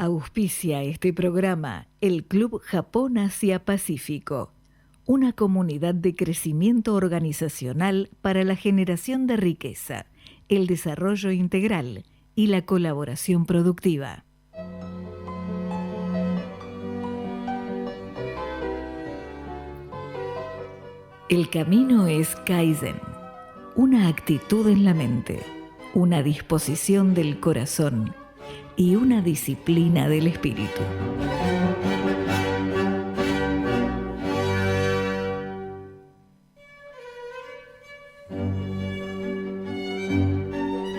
Auspicia este programa el Club Japón Asia Pacífico, una comunidad de crecimiento organizacional para la generación de riqueza, el desarrollo integral y la colaboración productiva. El camino es Kaizen, una actitud en la mente, una disposición del corazón y una disciplina del espíritu.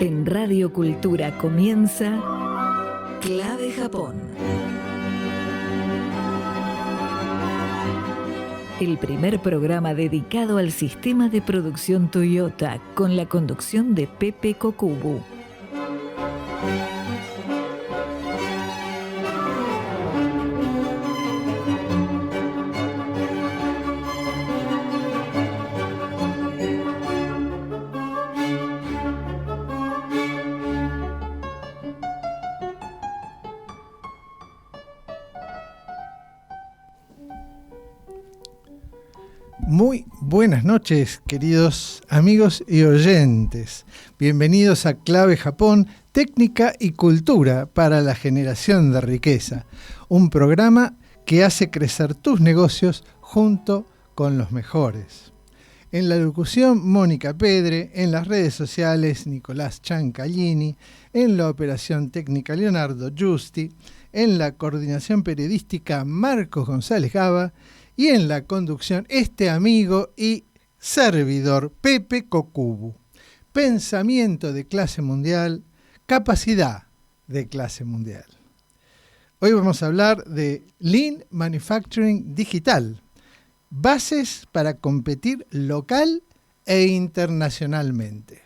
En Radio Cultura comienza Clave Japón. El primer programa dedicado al sistema de producción Toyota con la conducción de Pepe Kokubu. Muy buenas noches, queridos amigos y oyentes. Bienvenidos a Clave Japón, técnica y cultura para la generación de riqueza. Un programa que hace crecer tus negocios junto con los mejores. En la locución, Mónica Pedre. En las redes sociales, Nicolás Ciancallini. En la operación técnica, Leonardo Giusti. En la coordinación periodística, Marcos González Gaba. Y en la conducción, este amigo y servidor, Pepe Kokubu. Pensamiento de clase mundial, capacidad de clase mundial. Hoy vamos a hablar de Lean Manufacturing Digital, bases para competir local e internacionalmente.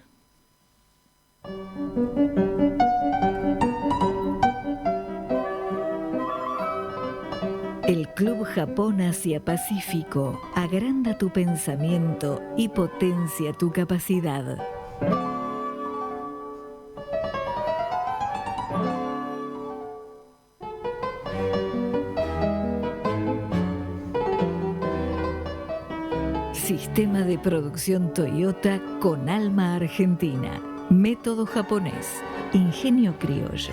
El Club Japón Asia Pacífico agranda tu pensamiento y potencia tu capacidad. Sistema de producción Toyota con alma argentina. Método japonés. Ingenio criollo.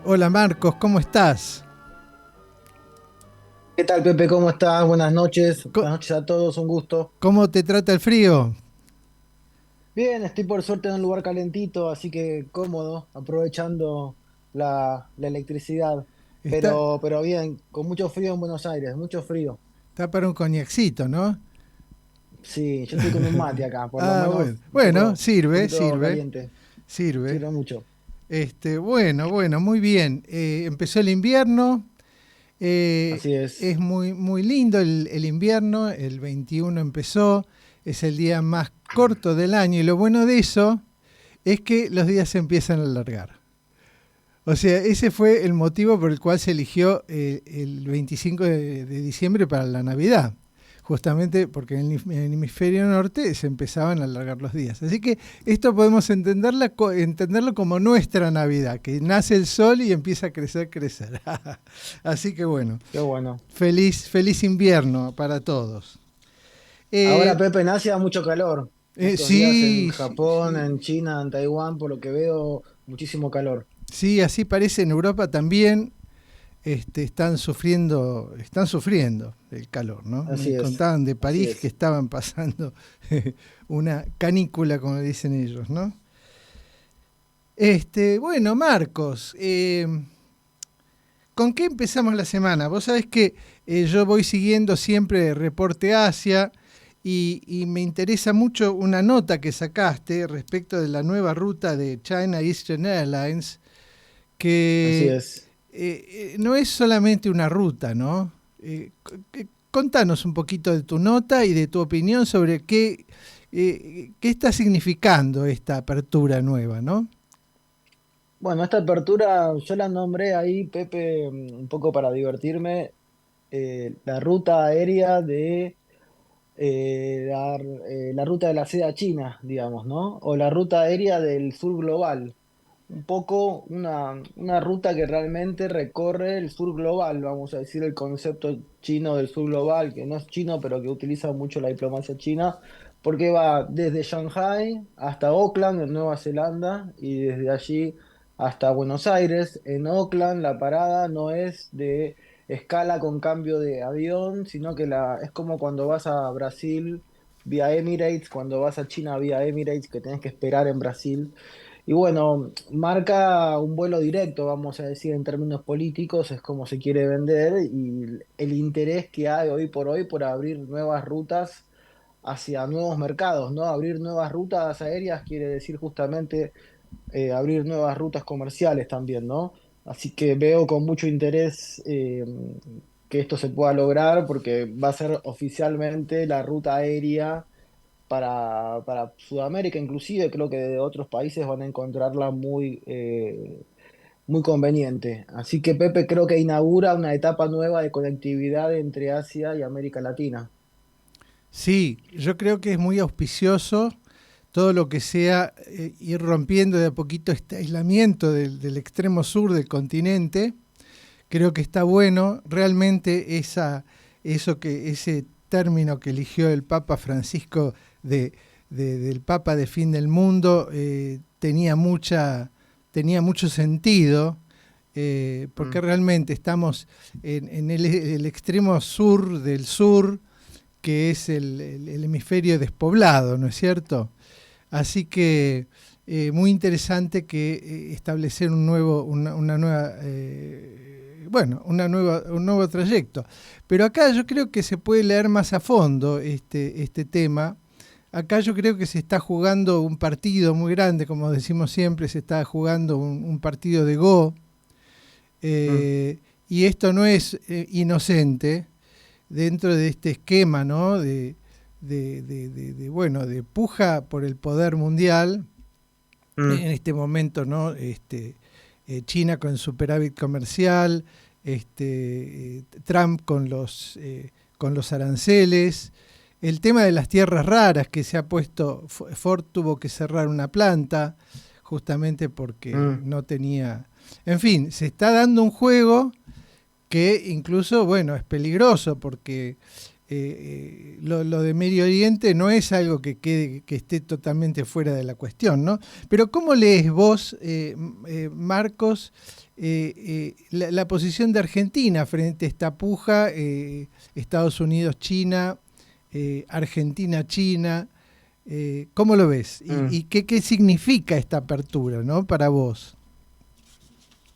Hola Marcos, ¿cómo estás? ¿Qué tal, Pepe? ¿Cómo estás? Buenas noches. Buenas noches a todos, un gusto. ¿Cómo te trata el frío? Bien, estoy por suerte en un lugar calentito, así que cómodo, aprovechando la electricidad. Está, Pero bien, con mucho frío en Buenos Aires, mucho frío. está para un coñacito, ¿no? Sí, yo estoy con un mate acá, por lo menos Bueno. un Bueno, un sirve, poquito sirve, caliente. sirve. Sirve mucho. Bueno, muy bien. Empezó el invierno. Así Es es. muy lindo el invierno. El 21 empezó. Es el día más corto del año. Y lo bueno de eso es que los días se empiezan a alargar. O sea, ese fue el motivo por el cual se eligió el 25 de diciembre para la Navidad. Justamente porque en el hemisferio norte se empezaban a alargar los días. Así que esto podemos entenderlo como nuestra Navidad, que nace el sol y empieza a crecer. Así que bueno, Qué bueno. feliz invierno para todos. Ahora, Eh, Pepe, en Asia mucho calor. Estos días en sí, sí, Japón, sí. en China, en Taiwán, por lo que veo, muchísimo calor. Sí, así parece en Europa también. Están sufriendo el calor, ¿no? Me Así es. contaban de Así París que es. estaban pasando una canícula, como dicen ellos, ¿no? Bueno, Marcos, ¿con qué empezamos la semana? Vos sabés que yo voy siguiendo siempre Reporte Asia y me interesa mucho una nota que sacaste respecto de la nueva ruta de China Eastern Airlines, Así que es. no es solamente una ruta, ¿no? Contanos un poquito de tu nota y de tu opinión sobre qué está significando esta apertura nueva, ¿no? Bueno, esta apertura yo la nombré ahí, Pepe, un poco para divertirme, la ruta aérea de la ruta de la seda china, digamos, ¿no? O la ruta aérea del sur global. Un poco una ruta que realmente recorre el sur global, vamos a decir el concepto chino del sur global, que no es chino, pero que utiliza mucho la diplomacia china, porque va desde Shanghai hasta Auckland, en Nueva Zelanda, y desde allí hasta Buenos Aires. En Auckland la parada no es de escala con cambio de avión, sino que es como cuando vas a Brasil vía Emirates, cuando vas a China vía Emirates, que tenés que esperar en Brasil. Y bueno, marca un vuelo directo, vamos a decir, en términos políticos, es como se quiere vender y el interés que hay hoy por hoy por abrir nuevas rutas hacia nuevos mercados, ¿no? Abrir nuevas rutas aéreas quiere decir justamente abrir nuevas rutas comerciales también, ¿no? Así que veo con mucho interés que esto se pueda lograr porque va a ser oficialmente la ruta aérea para Sudamérica, inclusive creo que de otros países van a encontrarla muy conveniente. Así que Pepe creo que inaugura una etapa nueva de conectividad entre Asia y América Latina. Sí, yo creo que es muy auspicioso todo lo que sea ir rompiendo de a poquito este aislamiento del extremo sur del continente. Creo que está bueno. Realmente ese término que eligió el Papa Francisco del Papa de fin del mundo tenía mucho sentido, porque Mm, realmente estamos en el extremo sur del sur, que es el hemisferio despoblado, ¿no es cierto? Así que muy interesante que establecer una nueva, bueno, un nuevo trayecto. Pero acá yo creo que se puede leer más a fondo este tema. Acá yo creo que se está jugando un partido muy grande, como decimos siempre, se está jugando un partido de Go. mm, eh, y esto no es inocente dentro de este esquema, ¿no? Bueno, de puja por el poder mundial mm, en este momento, ¿no? China con superávit comercial, Trump con los aranceles, el tema de las tierras raras que se ha puesto, Ford tuvo que cerrar una planta justamente porque mm. no tenía, en fin, se está dando un juego que incluso, bueno, es peligroso porque lo de Medio Oriente no es algo que esté totalmente fuera de la cuestión, ¿no? Pero ¿cómo lees vos, Marcos, la posición de Argentina frente a esta puja, Estados Unidos-China, Argentina-China? ¿Cómo lo ves? Mm. ¿Y qué significa esta apertura, ¿no? Para vos.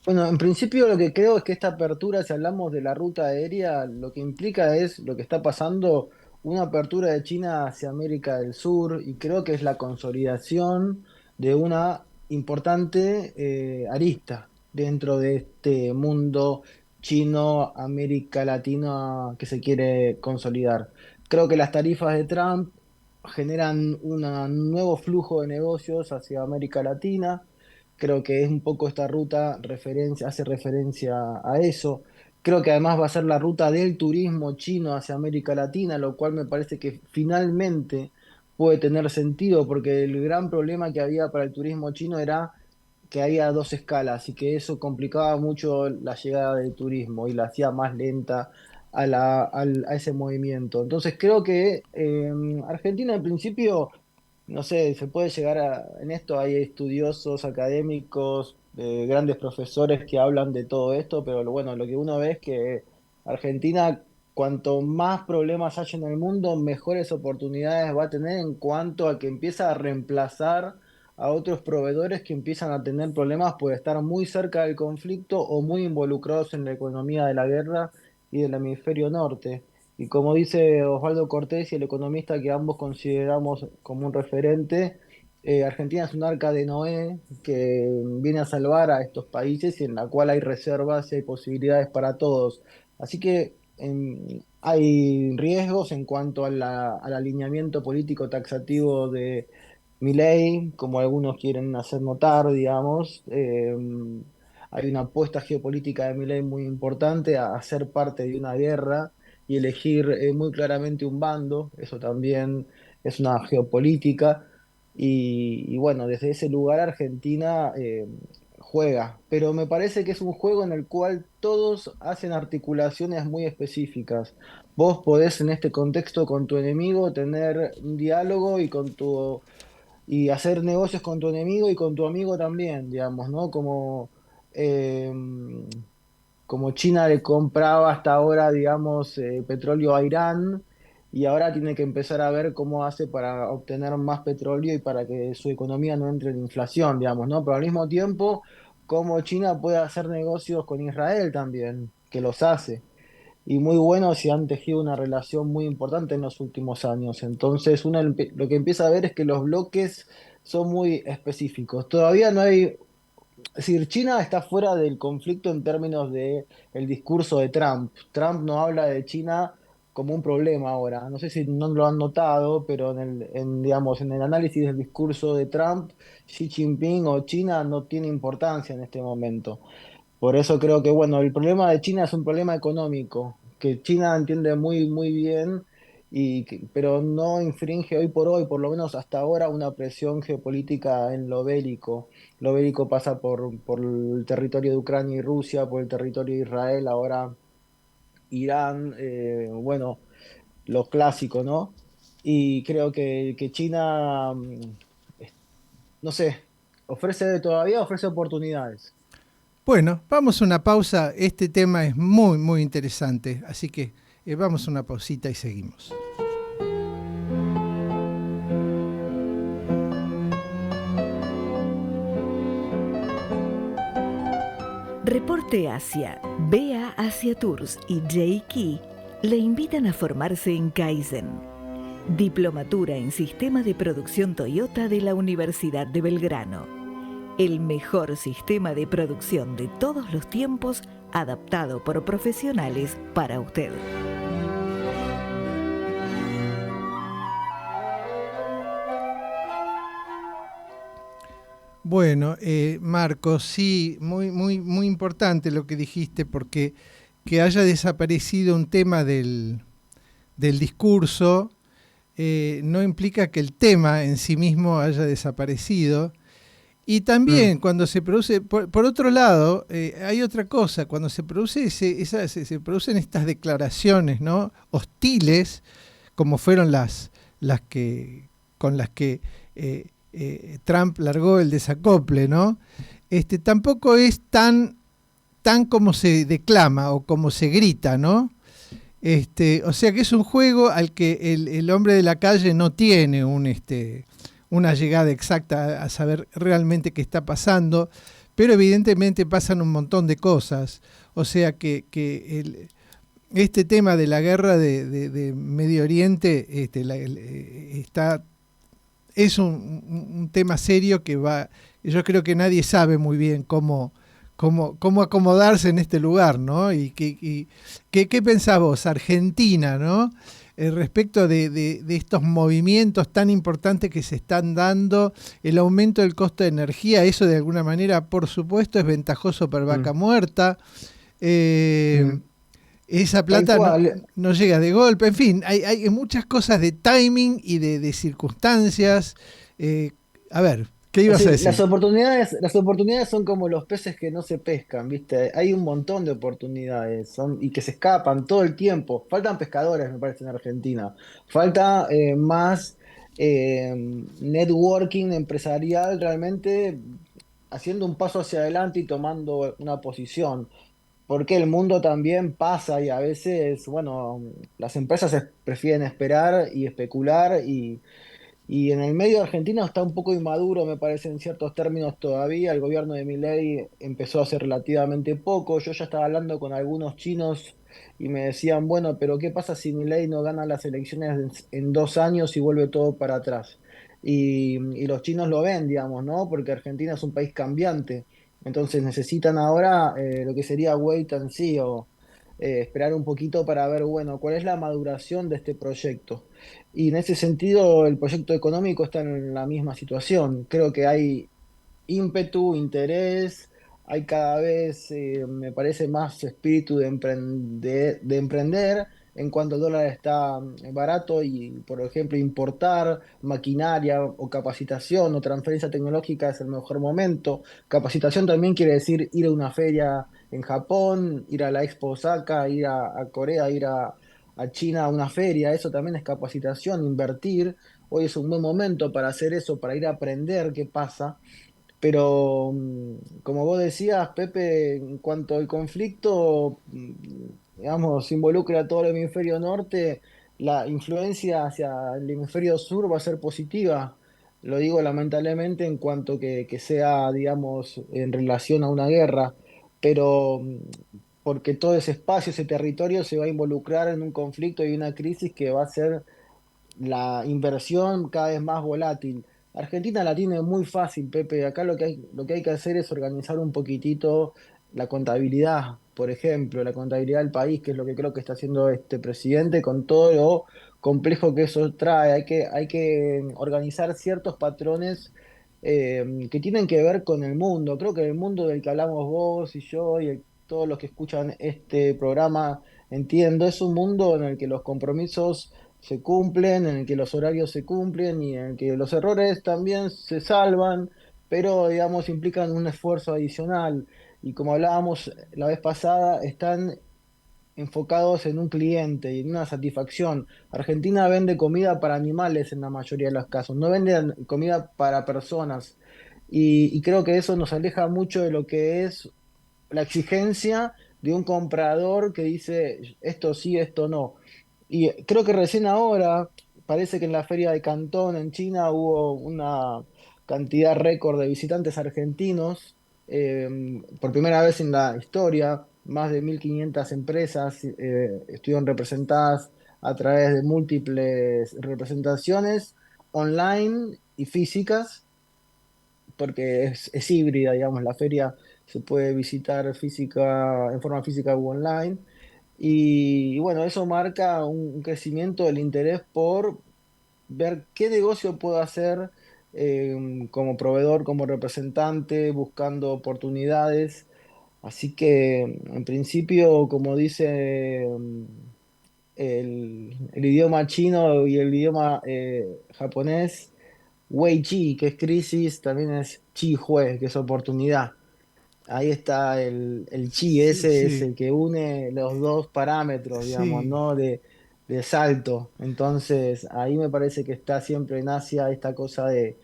Bueno, en principio lo que creo es que esta apertura, si hablamos de la ruta aérea, lo que implica es lo que está pasando, una apertura de China hacia América del Sur, y creo que es la consolidación de una importante arista dentro de este mundo chino, América Latina que se quiere consolidar. Creo que las tarifas de Trump generan un nuevo flujo de negocios hacia América Latina. Creo que es un poco esta ruta hace referencia a eso. Creo que además va a ser la ruta del turismo chino hacia América Latina, lo cual me parece que finalmente puede tener sentido, porque el gran problema que había para el turismo chino era que había dos escalas y que eso complicaba mucho la llegada del turismo y la hacía más lenta a ese movimiento. Entonces creo que Argentina en principio no sé, se puede llegar en esto hay estudiosos, académicos, grandes profesores que hablan de todo esto, pero bueno, lo que uno ve es que Argentina, cuanto más problemas haya en el mundo, mejores oportunidades va a tener en cuanto a que empieza a reemplazar a otros proveedores que empiezan a tener problemas por estar muy cerca del conflicto o muy involucrados en la economía de la guerra y del hemisferio norte. Y como dice Osvaldo Cortés y el economista que ambos consideramos como un referente, Argentina es un arca de Noé que viene a salvar a estos países y en la cual hay reservas y hay posibilidades para todos. Así que hay riesgos en cuanto a al alineamiento político taxativo Milei, como algunos quieren hacer notar, digamos. Hay una apuesta geopolítica de Milei muy importante a ser parte de una guerra y elegir muy claramente un bando. Eso también es una geopolítica. Y bueno, desde ese lugar Argentina juega, pero me parece que es un juego en el cual todos hacen articulaciones muy específicas. Vos podés en este contexto con tu enemigo tener un diálogo y hacer negocios con tu enemigo y con tu amigo también, digamos, ¿no? Eh, como China le compraba hasta ahora, digamos, petróleo a Irán y ahora tiene que empezar a ver cómo hace para obtener más petróleo y para que su economía no entre en inflación, digamos, ¿no? Pero al mismo tiempo, cómo China puede hacer negocios con Israel también, que los hace y muy buenos y han tejido una relación muy importante en los últimos años. Entonces, lo que empieza a ver es que los bloques son muy específicos. Todavía no hay, es decir, China está fuera del conflicto en términos de el discurso de Trump. Trump no habla de China como un problema ahora. No sé si no lo han notado, pero digamos, en el análisis del discurso de Trump, Xi Jinping o China no tiene importancia en este momento. Por eso creo que, bueno, el problema de China es un problema económico, que China entiende muy, muy bien, pero no infringe hoy por hoy, por lo menos hasta ahora, una presión geopolítica en lo bélico. Lo bélico pasa por el territorio de Ucrania y Rusia, por el territorio de Israel, ahora Irán, bueno, lo clásico, ¿no? Y creo que China, no sé, todavía ofrece oportunidades. Bueno, vamos a una pausa. Este tema es muy, muy interesante. Así que vamos a una pausita y seguimos. Reporte Asia, BEA Asia Tours y J-Key le invitan a formarse en Kaizen, Diplomatura en Sistema de Producción Toyota de la Universidad de Belgrano. El mejor sistema de producción de todos los tiempos adaptado por profesionales para usted. Bueno, Marcos, sí, muy, muy, muy importante lo que dijiste, porque que haya desaparecido un tema del discurso no implica que el tema en sí mismo haya desaparecido. Y Mm, también cuando se produce, por otro lado, hay otra cosa, cuando se produce se producen estas declaraciones, ¿no? Hostiles, como fueron las que con las que Trump largó el desacople, ¿no? Tampoco es tan como se declama o como se grita, ¿no? O sea que es un juego al que el hombre de la calle no tiene una llegada exacta a saber realmente qué está pasando, pero evidentemente pasan un montón de cosas. O sea este tema de la guerra de Medio Oriente es un tema serio que va, yo creo que nadie sabe muy bien cómo acomodarse en este lugar, ¿no? ¿Qué pensás vos, Argentina, ¿no? Respecto de estos movimientos tan importantes que se están dando, el aumento del costo de energía, eso de alguna manera, por supuesto, es ventajoso para Vaca mm, Muerta. Eh, mm. esa Tal plata cual. no llega de golpe, en fin, hay muchas cosas de timing y de circunstancias. Eh, a ver, ¿qué Es ibas a decir, decir? las oportunidades son como los peces que no se pescan, ¿viste? Hay un montón de oportunidades y que se escapan todo el tiempo. Faltan pescadores, me parece, en Argentina. Falta más networking empresarial realmente haciendo un paso hacia adelante y tomando una posición. Porque el mundo también pasa y a veces, bueno, las empresas prefieren esperar y especular y en el medio argentino está un poco inmaduro, me parece, en ciertos términos todavía. El gobierno de Milei empezó hace relativamente poco. Yo ya estaba hablando con algunos chinos y me decían, bueno, pero ¿qué pasa si Milei no gana las elecciones en 2 años y vuelve todo para atrás? Y los chinos lo ven, digamos, ¿no? Porque Argentina es un país cambiante. Entonces necesitan ahora lo que sería wait and see esperar un poquito para ver, bueno, cuál es la maduración de este proyecto. Y en ese sentido, el proyecto económico está en la misma situación. Creo que hay ímpetu, interés, hay cada vez, me parece, más espíritu de emprender en cuanto el dólar está barato y, por ejemplo, importar maquinaria o capacitación o transferencia tecnológica es el mejor momento. Capacitación también quiere decir ir a una feria en Japón, ir a la Expo Osaka, ir a Corea, ir a China a una feria, eso también es capacitación, invertir. Hoy es un buen momento para hacer eso, para ir a aprender qué pasa. Pero como vos decías, Pepe, en cuanto al conflicto, digamos, involucra a todo el hemisferio norte, la influencia hacia el hemisferio sur va a ser positiva. Lo digo lamentablemente en cuanto que sea, digamos, en relación a una guerra, pero porque todo ese espacio, ese territorio se va a involucrar en un conflicto y una crisis que va a ser la inversión cada vez más volátil. Argentina la tiene muy fácil, Pepe. Acá lo que hay que hacer es organizar un poquitito la contabilidad, por ejemplo, la contabilidad del país, que es lo que creo que está haciendo este presidente con todo lo complejo que eso trae. Hay que organizar ciertos patrones que tienen que ver con el mundo. Creo que el mundo del que hablamos vos y yo y todos los que escuchan este programa, entiendo, es un mundo en el que los compromisos se cumplen, en el que los horarios se cumplen y en el que los errores también se salvan, pero digamos implican un esfuerzo adicional. Y como hablábamos la vez pasada, están enfocados en un cliente y en una satisfacción. Argentina vende comida para animales en la mayoría de los casos, no vende comida para personas. Y creo que eso nos aleja mucho de lo que es la exigencia de un comprador que dice esto sí, esto no. Y creo que recién ahora, parece que en la feria de Cantón en China hubo una cantidad récord de visitantes argentinos, eh, por primera vez en la historia, más de 1.500 empresas estuvieron representadas a través de múltiples representaciones online y físicas, porque es híbrida, digamos, la feria se puede visitar física, en forma física u online. Y bueno, eso marca un crecimiento del interés por ver qué negocio puedo hacer como proveedor, como representante, buscando oportunidades. Así que en principio, como dice el idioma chino y el idioma japonés, Wei Chi, que es crisis, también es Chi Hue, que es oportunidad. Ahí está el chi, Sí, ese es sí, el que une los dos parámetros, digamos, sí. ¿no? De salto. Entonces, ahí me parece que está siempre en Asia esta cosa de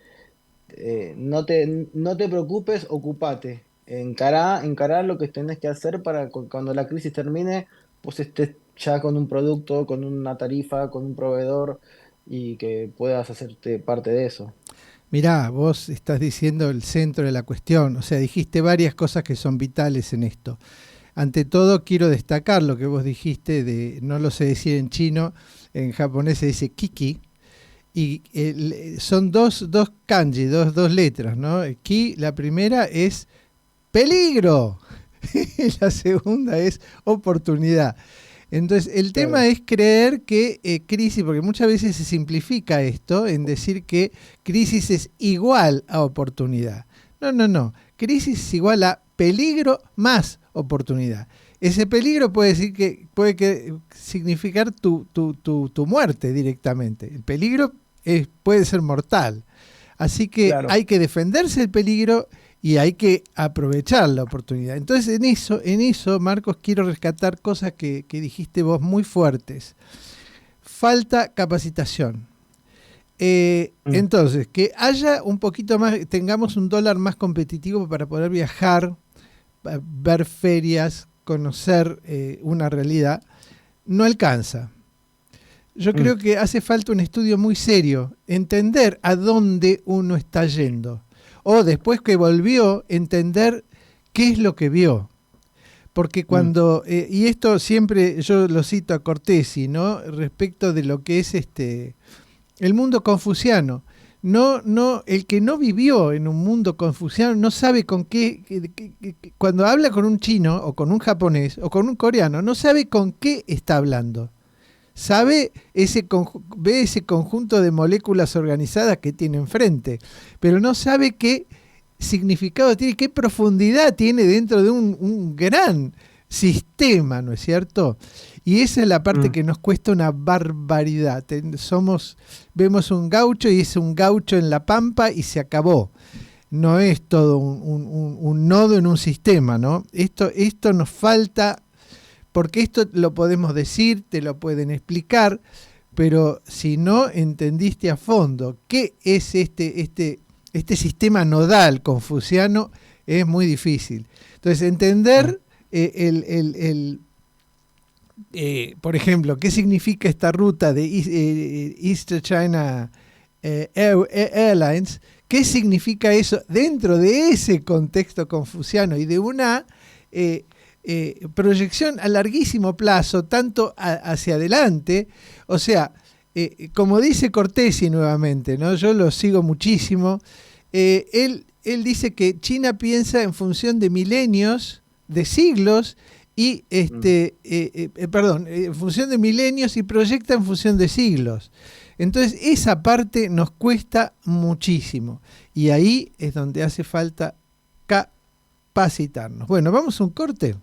no te preocupes, ocupate. Encará lo que tenés que hacer para cuando la crisis termine, pues estés ya con un producto, con una tarifa, con un proveedor y que puedas hacerte parte de eso. Mirá, vos estás diciendo el centro de la cuestión, o sea, dijiste varias cosas que son vitales en esto. Ante todo, quiero destacar lo que vos dijiste de, no lo sé decir en chino, en japonés se dice kiki, y son dos kanji, dos letras, ¿no? Ki, la primera es peligro, y la segunda es oportunidad. Entonces, el tema Claro. es creer que crisis, porque muchas veces se simplifica esto en decir que crisis es igual a oportunidad. No, no, no. Crisis es igual a peligro más oportunidad. Ese peligro puede significar tu muerte directamente. El peligro puede ser mortal. Así que Claro. hay que defenderse del peligro y hay que aprovechar la oportunidad. Entonces, en eso, Marcos, quiero rescatar cosas que dijiste vos muy fuertes. Falta capacitación. Mm. Entonces, que haya un poquito más, tengamos un dólar más competitivo para poder viajar, ver ferias, conocer una realidad, no alcanza. Yo Mm. creo que hace falta un estudio muy serio, entender a dónde uno está yendo. O después que volvió, entender qué es lo que vio. Porque Mm. cuando, y esto siempre yo lo cito a Cortesi, ¿no? Respecto de lo que es el mundo confuciano. el que no vivió en un mundo confuciano no sabe con cuando habla con un chino o con un japonés o con un coreano, no sabe con qué está hablando. Ve ese conjunto de moléculas organizadas que tiene enfrente, pero no sabe qué significado tiene, qué profundidad tiene dentro de un gran sistema, ¿no es cierto? Y esa es la parte que nos cuesta una barbaridad. Vemos un gaucho y es un gaucho en la pampa y se acabó. No es todo un nodo en un sistema, ¿no? Esto nos falta, porque esto lo podemos decir, te lo pueden explicar, pero si no entendiste a fondo qué es este sistema nodal confuciano, es muy difícil. Entonces, entender por ejemplo, qué significa esta ruta de East China Airlines, qué significa eso dentro de ese contexto confuciano y de una proyección a larguísimo plazo, tanto hacia adelante, o sea, como dice Cortesi nuevamente, ¿no? Yo lo sigo muchísimo, él dice que China piensa en función de milenios, de siglos, y en función de milenios y proyecta en función de siglos. Entonces esa parte nos cuesta muchísimo y ahí es donde hace falta capacitarnos. Bueno, vamos a un corte.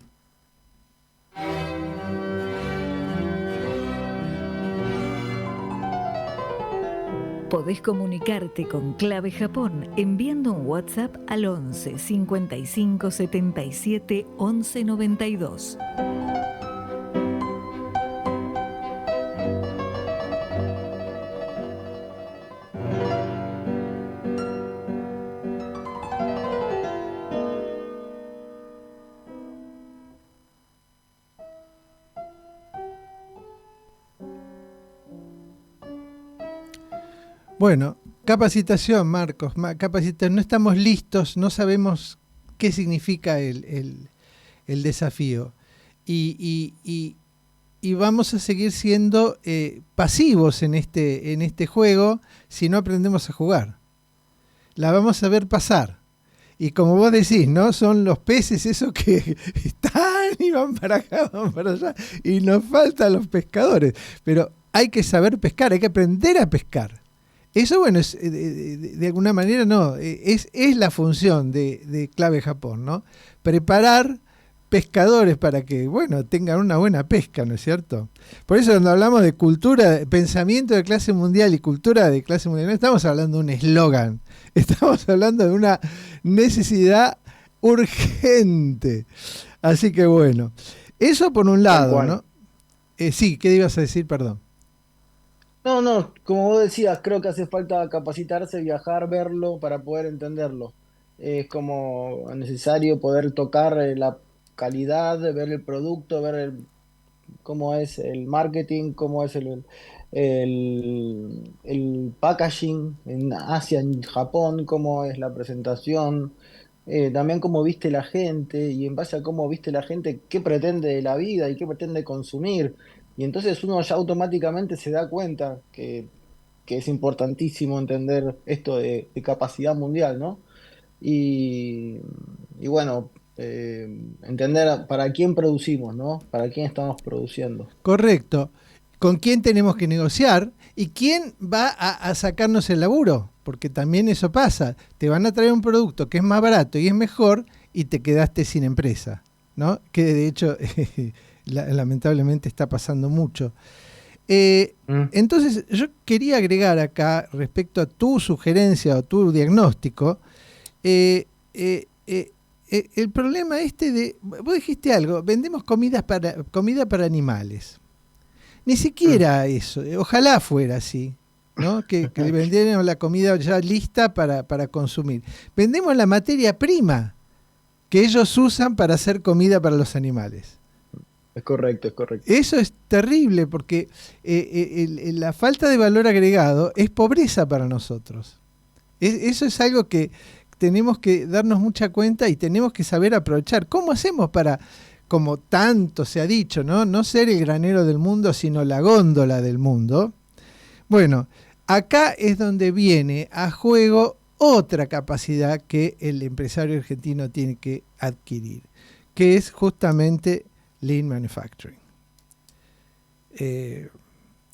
Podés comunicarte con Clave Japón enviando un WhatsApp al 11 55 77 11 92. Bueno, capacitación, Marcos. No estamos listos, no sabemos qué significa el desafío. Y vamos a seguir siendo pasivos en este juego si no aprendemos a jugar. La vamos a ver pasar. Y como vos decís, ¿no? Son los peces esos que están y van para acá, van para allá. Y nos faltan los pescadores. Pero hay que saber pescar, hay que aprender a pescar. Eso, bueno, es, de alguna manera no, es la función de Clave Japón, ¿no? Preparar pescadores para que, bueno, tengan una buena pesca, ¿no es cierto? Por eso cuando hablamos de cultura, pensamiento de clase mundial y cultura de clase mundial, no estamos hablando de un eslogan, estamos hablando de una necesidad urgente. Así que bueno, eso por un lado, ¿no? Sí, ¿qué ibas a decir? Perdón. No, como vos decías, creo que hace falta capacitarse, viajar, verlo para poder entenderlo. Es como necesario poder tocar la calidad, ver el producto, cómo es el marketing, cómo es el packaging en Asia, en Japón, cómo es la presentación, también cómo viste la gente y en base a cómo viste la gente, qué pretende de la vida y qué pretende consumir. Y entonces uno ya automáticamente se da cuenta que es importantísimo entender esto de capacidad mundial, ¿no? Y, y bueno, entender para quién producimos, ¿no? Para quién estamos produciendo. Correcto. ¿Con quién tenemos que negociar? ¿Y quién va a sacarnos el laburo? Porque también eso pasa. Te van a traer un producto que es más barato y es mejor y te quedaste sin empresa, ¿no? Que de hecho lamentablemente está pasando mucho. Entonces yo quería agregar acá respecto a tu sugerencia o tu diagnóstico, el problema vos dijiste algo, vendemos comida para animales. Ni siquiera eso, ojalá fuera así, ¿no? Que vendieran la comida ya lista para consumir. Vendemos la materia prima que ellos usan para hacer comida para los animales. Es correcto, es correcto. Eso es terrible porque la falta de valor agregado es pobreza para nosotros. Eso es algo que tenemos que darnos mucha cuenta y tenemos que saber aprovechar. ¿Cómo hacemos para, como tanto se ha dicho, no ser el granero del mundo, sino la góndola del mundo? Bueno, acá es donde viene a juego otra capacidad que el empresario argentino tiene que adquirir, que es justamente Lean Manufacturing.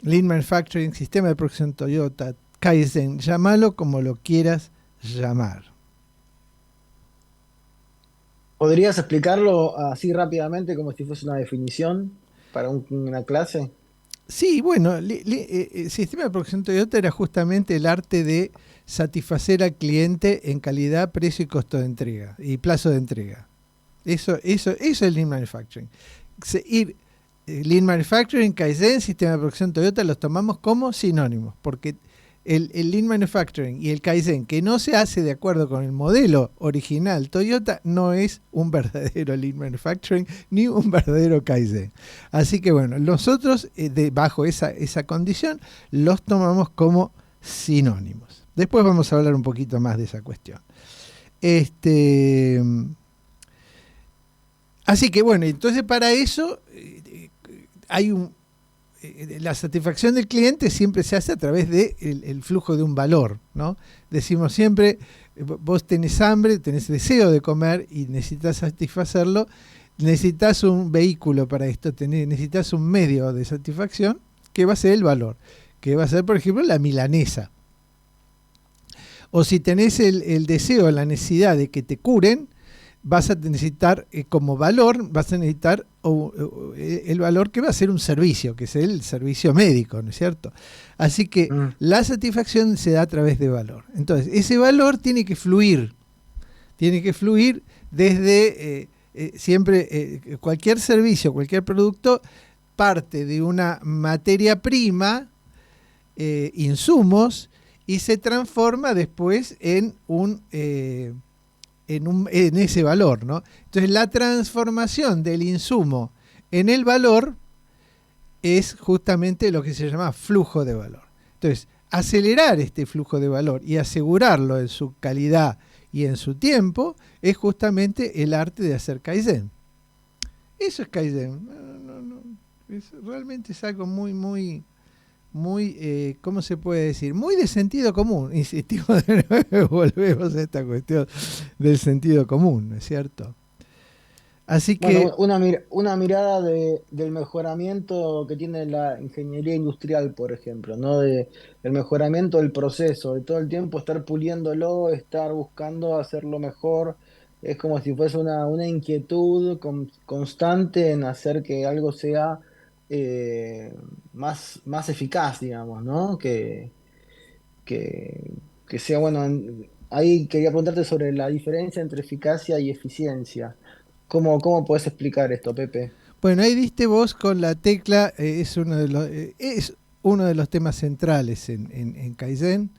Lean Manufacturing, sistema de producción Toyota, Kaizen, llámalo como lo quieras llamar. ¿Podrías explicarlo así rápidamente como si fuese una definición para una clase? Sí, bueno, el sistema de producción Toyota era justamente el arte de satisfacer al cliente en calidad, precio y costo de entrega y plazo de entrega. Eso es Lean Manufacturing. Lean Manufacturing, Kaizen, sistema de producción Toyota los tomamos como sinónimos, porque el Lean Manufacturing y el Kaizen, que no se hace de acuerdo con el modelo original Toyota, no es un verdadero Lean Manufacturing ni un verdadero Kaizen. Así que bueno, nosotros bajo esa condición los tomamos como sinónimos. Después vamos a hablar un poquito más de esa cuestión. Así que bueno, entonces para eso hay la satisfacción del cliente siempre se hace a través del flujo de un valor, ¿no? Decimos siempre, vos tenés hambre, tenés deseo de comer y necesitas satisfacerlo, necesitas un vehículo para esto, necesitas un medio de satisfacción que va a ser el valor, que va a ser, por ejemplo, la milanesa. O si tenés el deseo, la necesidad de que te curen, vas a necesitar como valor, vas a necesitar el valor que va a ser un servicio, que es el servicio médico, ¿no es cierto? Así que la satisfacción se da a través de valor. Entonces, ese valor tiene que fluir desde siempre, cualquier servicio, cualquier producto parte de una materia prima, insumos, y se transforma después en ese valor, ¿no? Entonces la transformación del insumo en el valor es justamente lo que se llama flujo de valor. Entonces, acelerar este flujo de valor y asegurarlo en su calidad y en su tiempo es justamente el arte de hacer Kaizen. Eso es Kaizen. Realmente es algo muy, ¿cómo se puede decir? Muy de sentido común. Insistimos de nuevo, volvemos a esta cuestión del sentido común, ¿no es cierto? Así que... Bueno, una mirada del mejoramiento que tiene la ingeniería industrial, por ejemplo, ¿no? El mejoramiento del proceso, de todo el tiempo estar puliéndolo, estar buscando hacerlo mejor. Es como si fuese una inquietud constante en hacer que algo sea más eficaz, digamos, ¿no? Que, que sea, bueno, ahí quería preguntarte sobre la diferencia entre eficacia y eficiencia. ¿Cómo puedes explicar esto, Pepe? Bueno, ahí diste vos con la tecla, es uno de los temas centrales en Kaizen,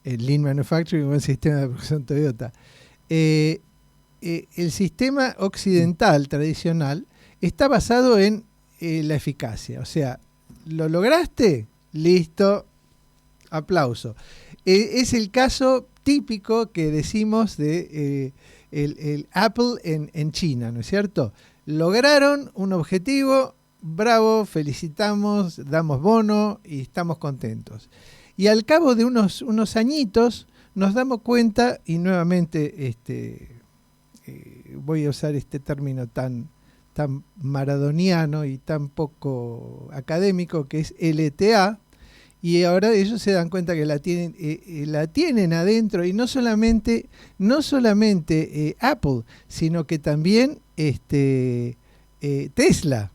el Lean Manufacturing o el sistema de producción Toyota. El sistema occidental tradicional está basado en la eficacia, o sea, ¿lo lograste? Listo, aplauso. Es el caso típico que decimos de el Apple en China, ¿no es cierto? Lograron un objetivo, bravo, felicitamos, damos bono y estamos contentos. Y al cabo de unos añitos nos damos cuenta, y nuevamente voy a usar este término tan maradoniano y tan poco académico, que es LTA, y ahora ellos se dan cuenta que la tienen adentro, y no solamente Apple, sino que también Tesla.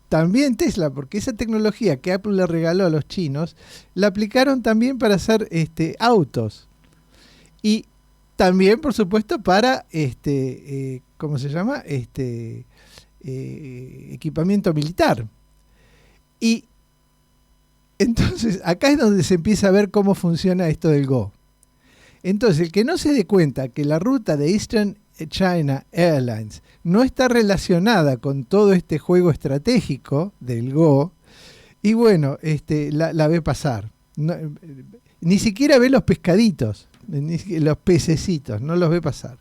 También Tesla, porque esa tecnología que Apple le regaló a los chinos, la aplicaron también para hacer autos. Y también, por supuesto, para ¿cómo se llama? Equipamiento militar. Y entonces, acá es donde se empieza a ver cómo funciona esto del Go. Entonces, el que no se dé cuenta que la ruta de Eastern China Airlines no está relacionada con todo este juego estratégico del Go, y bueno, la ve pasar. No, ni siquiera ve los pescaditos, los pececitos, no los ve pasar.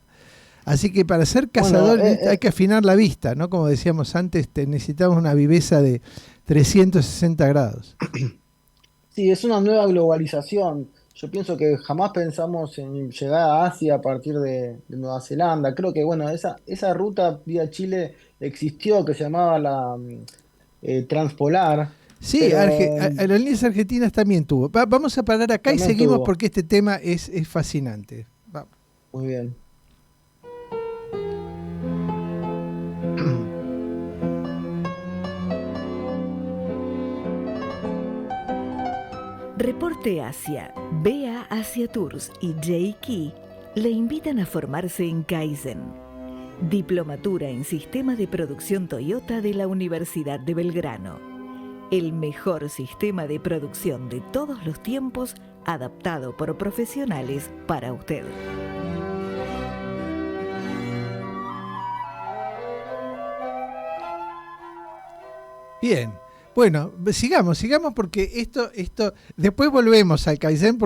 Así que para ser cazador hay que afinar la vista, ¿no? Como decíamos antes, necesitamos una viveza de 360 grados. Sí, es una nueva globalización. Yo pienso que jamás pensamos en llegar a Asia a partir de Nueva Zelanda. Creo que, bueno, esa ruta vía Chile existió, que se llamaba la Transpolar, Sí, pero Aerolíneas Argentinas también tuvo. Vamos a parar acá y también seguimos tuvo. porque este tema es fascinante. Muy bien. Reporte Asia, BEA Asia Tours y J-Key le invitan a formarse en Kaizen, Diplomatura en Sistema de Producción Toyota de la Universidad de Belgrano. El mejor sistema de producción de todos los tiempos, adaptado por profesionales para usted. Bien. Bueno, sigamos porque después volvemos al Kaizen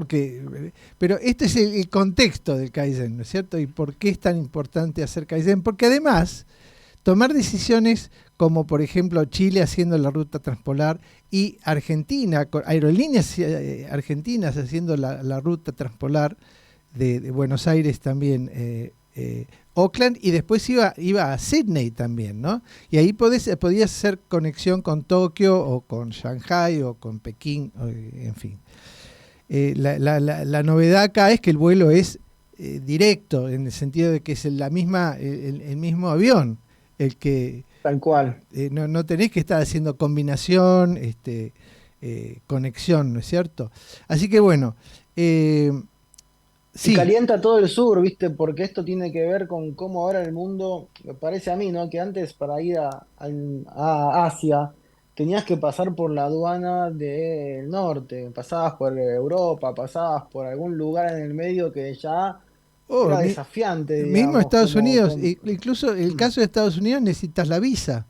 pero este es el contexto del Kaizen, ¿no es cierto? Y por qué es tan importante hacer Kaizen, porque además tomar decisiones como por ejemplo Chile haciendo la ruta transpolar y Argentina, con aerolíneas argentinas haciendo la ruta transpolar de Buenos Aires también, Auckland, y después iba a Sydney también, ¿no? Y ahí podías hacer conexión con Tokio o con Shanghai o con Pekín, en fin. La novedad acá es que el vuelo es directo, en el sentido de que es el mismo avión, el que Tal cual. no tenés que estar haciendo combinación, conexión, ¿no es cierto? Así que bueno, Y sí. calienta todo el sur, ¿viste? Porque esto tiene que ver con cómo ahora el mundo, me parece a mí, ¿no? Que antes para ir a Asia tenías que pasar por la aduana del norte, pasabas por Europa, pasabas por algún lugar en el medio que ya Oh, era desafiante, mismo digamos, Estados Unidos, como incluso el caso de Estados Unidos necesitas la visa.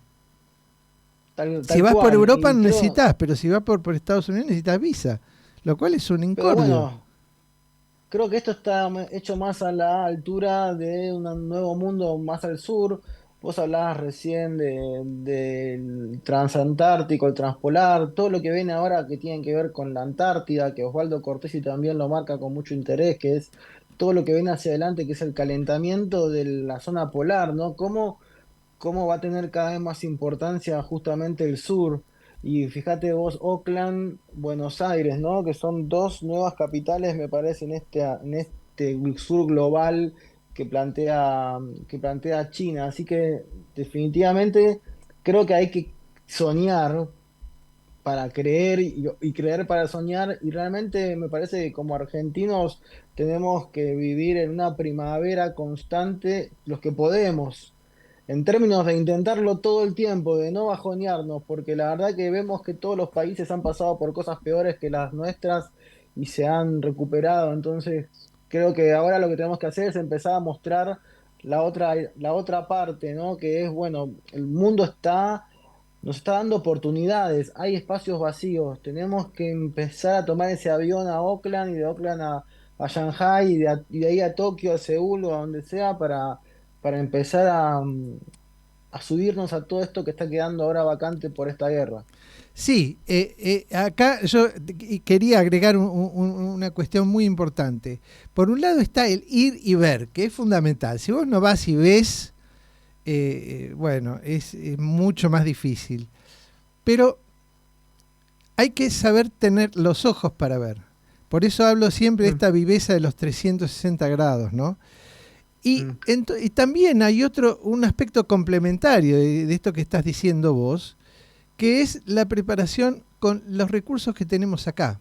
Si tal vas por cual. Europa Y no creo, necesitas, pero si vas por Estados Unidos necesitas visa, lo cual es un pero incordio. bueno. Creo que esto está hecho más a la altura de un nuevo mundo más al sur. Vos hablabas recién del transantártico, el transpolar, todo lo que viene ahora que tiene que ver con la Antártida, que Osvaldo Cortesi también lo marca con mucho interés, que es todo lo que viene hacia adelante, que es el calentamiento de la zona polar, ¿no? ¿Cómo va a tener cada vez más importancia justamente el sur? Y fíjate vos, Oakland, Buenos Aires, ¿no? Que son dos nuevas capitales, me parece, en este sur global que plantea China. Así que definitivamente creo que hay que soñar para creer y creer para soñar. Y realmente me parece que como argentinos tenemos que vivir en una primavera constante los que podemos en términos de intentarlo todo el tiempo, de no bajonearnos, porque la verdad que vemos que todos los países han pasado por cosas peores que las nuestras y se han recuperado. Entonces, creo que ahora lo que tenemos que hacer es empezar a mostrar la otra parte, ¿no? Que es, bueno, el mundo nos está dando oportunidades, hay espacios vacíos, tenemos que empezar a tomar ese avión a Auckland y de Auckland a Shanghai y de ahí a Tokio, a Seúl o a donde sea para empezar a subirnos a todo esto que está quedando ahora vacante por esta guerra. Sí, acá yo quería agregar una cuestión muy importante. Por un lado está el ir y ver, que es fundamental. Si vos no vas y ves, bueno, es mucho más difícil. Pero hay que saber tener los ojos para ver. Por eso hablo siempre de Mm, esta viveza de los 360 grados, ¿no? mm. Y también hay un aspecto complementario de esto que estás diciendo vos, que es la preparación con los recursos que tenemos acá.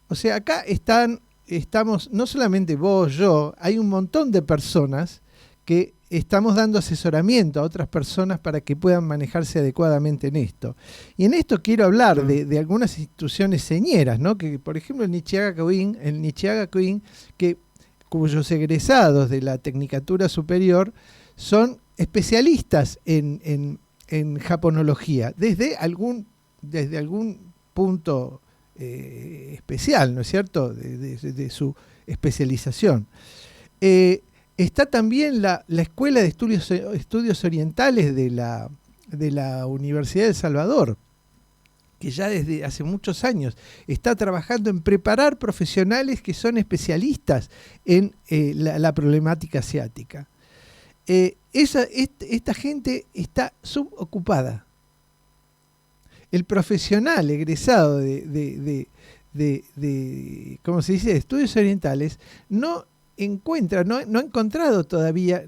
O sea, acá estamos, no solamente vos, yo, hay un montón de personas que estamos dando asesoramiento a otras personas para que puedan manejarse adecuadamente en esto. Y en esto quiero hablar Mm. de algunas instituciones señeras, ¿no? Que por ejemplo el Nichihaga Queen, cuyos egresados de la Tecnicatura Superior son especialistas en japonología, desde algún punto especial, ¿no es cierto?, de su especialización. Está también la Escuela de Estudios Orientales de la Universidad de El Salvador, que ya desde hace muchos años está trabajando en preparar profesionales que son especialistas en la problemática asiática. Esta gente está subocupada. El profesional egresado de ¿cómo se dice?, de estudios orientales no encuentra, no ha encontrado todavía,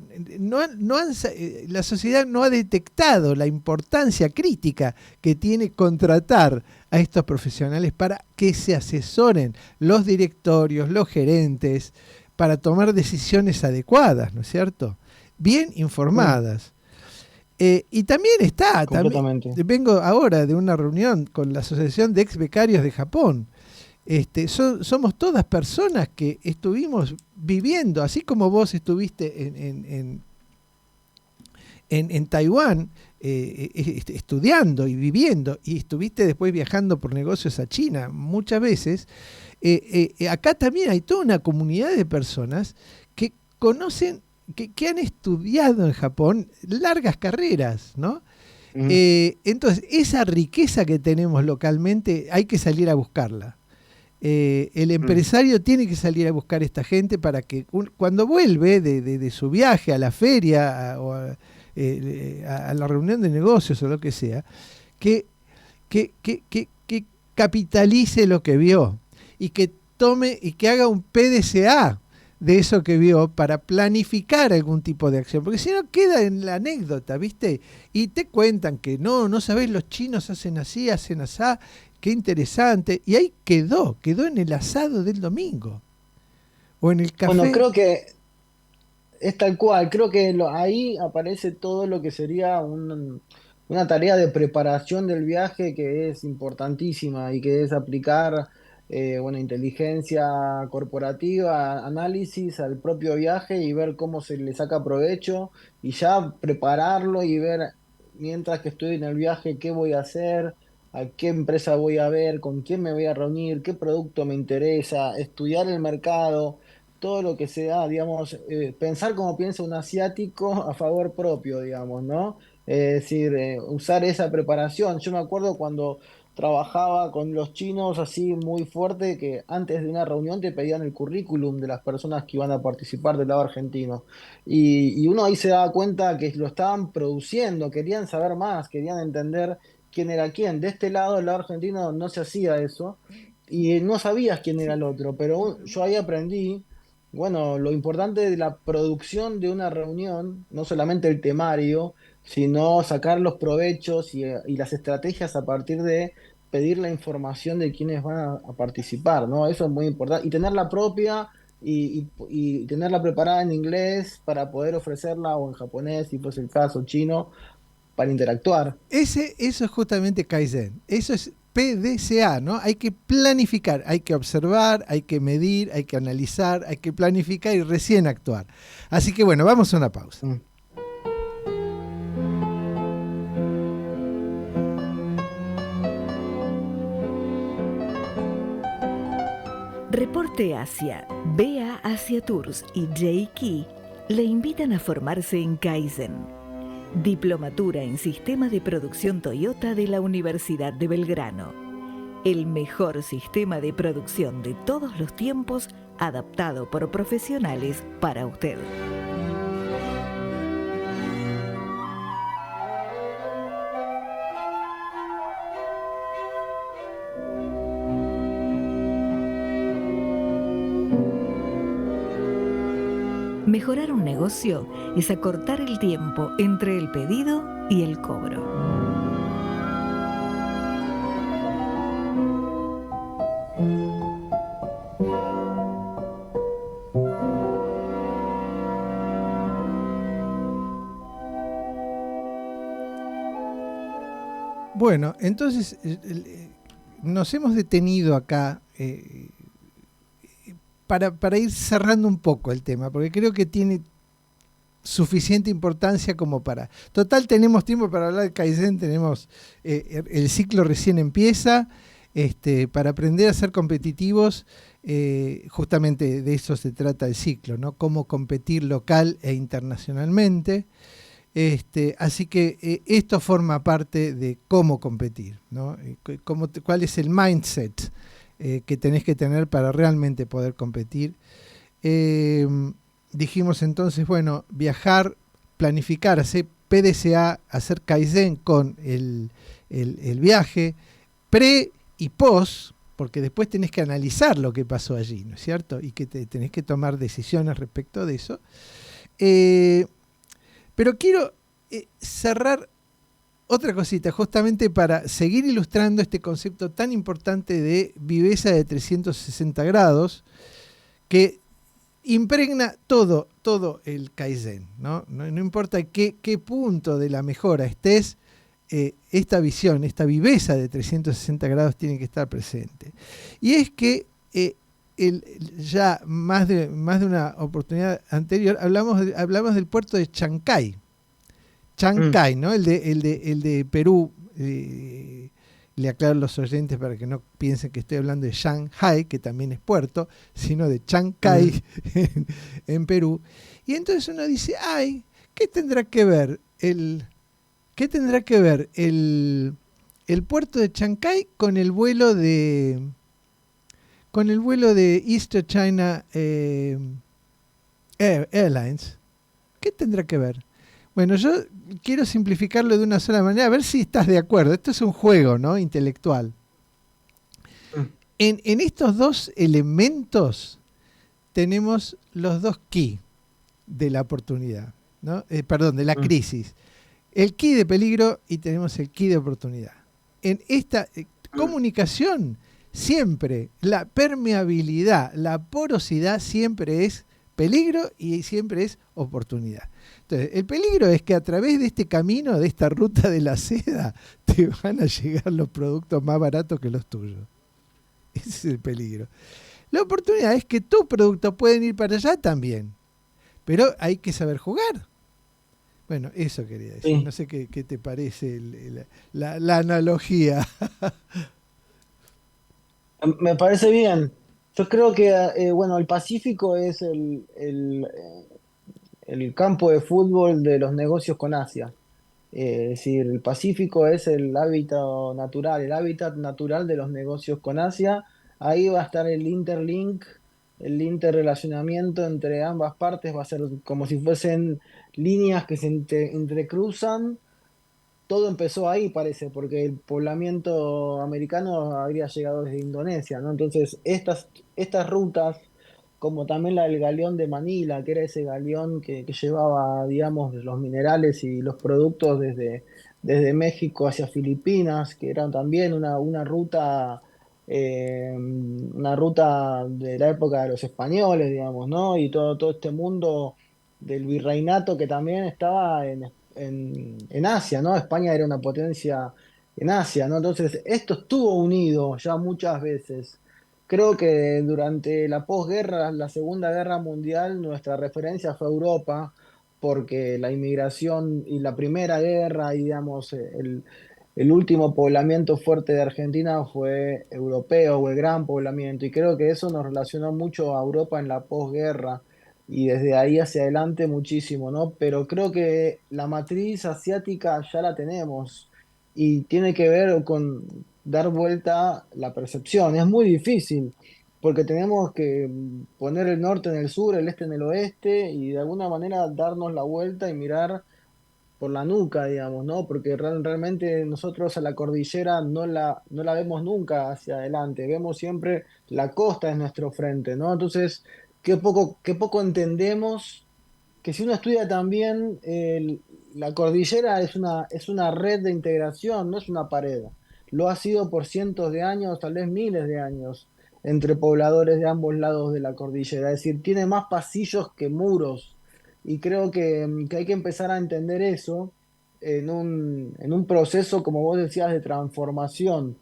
la sociedad no ha detectado la importancia crítica que tiene contratar a estos profesionales para que se asesoren los directorios, los gerentes, para tomar decisiones adecuadas, ¿no es cierto?, bien informadas. Y también vengo ahora de una reunión con la Asociación de Ex Becarios de Japón. Somos todas personas que estuvimos viviendo, así como vos estuviste en Taiwán, estudiando y viviendo, y estuviste después viajando por negocios a China muchas veces. Acá también hay toda una comunidad de personas que conocen, que han estudiado en Japón largas carreras, ¿no? Entonces, esa riqueza que tenemos localmente hay que salir a buscarla. El empresario tiene que salir a buscar a esta gente para que cuando vuelve de su viaje a la feria o a la reunión de negocios o lo que sea, que capitalice lo que vio y que tome y que haga un PDCA de eso que vio para planificar algún tipo de acción, porque si no queda en la anécdota, ¿viste? Y te cuentan que no sabés, los chinos hacen así, hacen asá, qué interesante, y ahí quedó en el asado del domingo, o en el café. Bueno, creo que es tal cual, creo que ahí aparece todo lo que sería una tarea de preparación del viaje que es importantísima y que es aplicar inteligencia corporativa, análisis al propio viaje y ver cómo se le saca provecho y ya prepararlo y ver mientras que estoy en el viaje qué voy a hacer, a qué empresa voy a ver, con quién me voy a reunir, qué producto me interesa, estudiar el mercado, todo lo que sea, digamos, pensar como piensa un asiático a favor propio, digamos, ¿no? Es decir, usar esa preparación. Yo me acuerdo cuando trabajaba con los chinos así muy fuerte, que antes de una reunión te pedían el currículum de las personas que iban a participar del lado argentino. Y uno ahí se daba cuenta que lo estaban produciendo, querían saber más, querían entender quién era quién. De este lado, del lado argentino, no se hacía eso y no sabías quién era el otro, pero yo ahí aprendí, bueno, lo importante de la producción de una reunión, no solamente el temario, sino sacar los provechos y las estrategias a partir de pedir la información de quienes van a participar, ¿no? Eso es muy importante. Y tenerla propia y tenerla preparada en inglés para poder ofrecerla o en japonés, si fuese el caso, chino, para interactuar. Eso es justamente Kaizen, eso es PDCA, ¿no? Hay que planificar, hay que observar, hay que medir, hay que analizar, hay que planificar y recién actuar. Así que bueno, vamos a una pausa. Reporte Asia, BEA Asia Tours y J-Key le invitan a formarse en Kaizen, Diplomatura en Sistema de Producción Toyota de la Universidad de Belgrano. El mejor sistema de producción de todos los tiempos, adaptado por profesionales para usted. Mejorar un negocio es acortar el tiempo entre el pedido y el cobro. Bueno, entonces nos hemos detenido acá para ir cerrando un poco el tema, porque creo que tiene suficiente importancia como para... Total, tenemos tiempo para hablar de Kaizen, tenemos el ciclo recién empieza, para aprender a ser competitivos, justamente de eso se trata el ciclo, ¿no? Cómo competir local e internacionalmente. Así que esto forma parte de cómo competir, ¿no? Cuál es el mindset que tenés que tener para realmente poder competir. Eh, Dijimos entonces, bueno, viajar, planificar, hacer PDCA, hacer Kaizen con el viaje, pre y post, porque después tenés que analizar lo que pasó allí, ¿no es cierto? Y que tenés que tomar decisiones respecto de eso. Eh, pero quiero cerrar otra cosita, justamente para seguir ilustrando este concepto tan importante de viveza de 360 grados, que impregna todo el Kaizen, ¿no? No importa qué punto de la mejora estés, esta visión, esta viveza de 360 grados tiene que estar presente. Y es que ya más de una oportunidad anterior hablamos del puerto de Chancay. Chancay, ¿no? El de Perú. Le aclaro a los oyentes para que no piensen que estoy hablando de Shanghai, que también es puerto, sino de Chancay en Perú. Y entonces uno dice, ay, ¿qué tendrá que ver el puerto de Chancay con el vuelo de East China Airlines? ¿Qué tendrá que ver? Bueno, yo quiero simplificarlo de una sola manera, a ver si estás de acuerdo. Esto es un juego, ¿no? Intelectual. En estos dos elementos tenemos los dos key de la oportunidad, ¿no? Perdón, de la crisis. El key de peligro y tenemos el key de oportunidad. En esta comunicación, siempre la permeabilidad, la porosidad siempre es peligro y siempre es oportunidad. Entonces, el peligro es que a través de este camino, de esta ruta de la seda, te van a llegar los productos más baratos que los tuyos. Ese es el peligro. La oportunidad es que tus productos pueden ir para allá también, pero hay que saber jugar. Bueno, eso quería decir. Sí. No sé qué te parece la analogía. Me parece bien. Yo creo que, bueno, el Pacífico es el campo de fútbol de los negocios con Asia. Es decir, el Pacífico es el hábitat natural de los negocios con Asia. Ahí va a estar el interlink, el interrelacionamiento entre ambas partes, va a ser como si fuesen líneas que se entrecruzan. Todo empezó ahí, parece, porque el poblamiento americano habría llegado desde Indonesia, ¿no? Entonces, estas rutas, como también la del galeón de Manila, que era ese galeón que llevaba, digamos, los minerales y los productos desde México hacia Filipinas, que eran también una ruta de la época de los españoles, digamos, ¿no? Y todo este mundo del virreinato que también estaba en Asia, ¿no? España era una potencia en Asia, ¿no? Entonces, esto estuvo unido ya muchas veces. Creo que durante la posguerra, la Segunda Guerra Mundial, nuestra referencia fue Europa, porque la inmigración y la Primera Guerra, y digamos, el último poblamiento fuerte de Argentina fue europeo, o el gran poblamiento, y creo que eso nos relacionó mucho a Europa en la posguerra y desde ahí hacia adelante muchísimo, ¿no? Pero creo que la matriz asiática ya la tenemos y tiene que ver con dar vuelta la percepción. Es muy difícil porque tenemos que poner el norte en el sur, el este en el oeste y de alguna manera darnos la vuelta y mirar por la nuca, digamos, ¿no? Porque realmente nosotros a la cordillera no la vemos nunca hacia adelante, vemos siempre la costa es nuestro frente, ¿no? Entonces, qué poco entendemos que si uno estudia también, la cordillera es una red de integración, no es una pared. Lo ha sido por cientos de años, tal vez miles de años, entre pobladores de ambos lados de la cordillera. Es decir, tiene más pasillos que muros. Y creo que hay que empezar a entender eso en un proceso, como vos decías, de transformación.